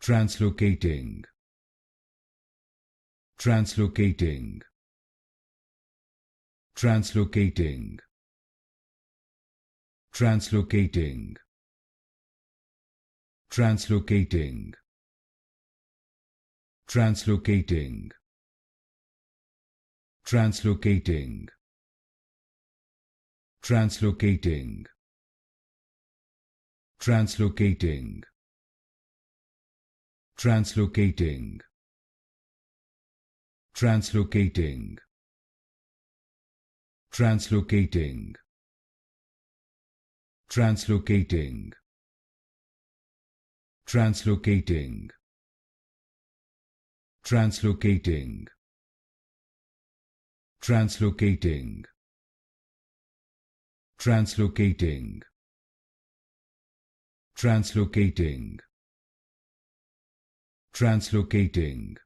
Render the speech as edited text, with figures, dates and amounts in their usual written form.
Translocating. Translocating. Translocating. Translocating. Translocating. Translocating. Translocating. Translocating. Translocating. Translocating. Translocating. Translocating. Translocating. Translocating. Translocating. Translocating. Translocating. Translocating. Translocating.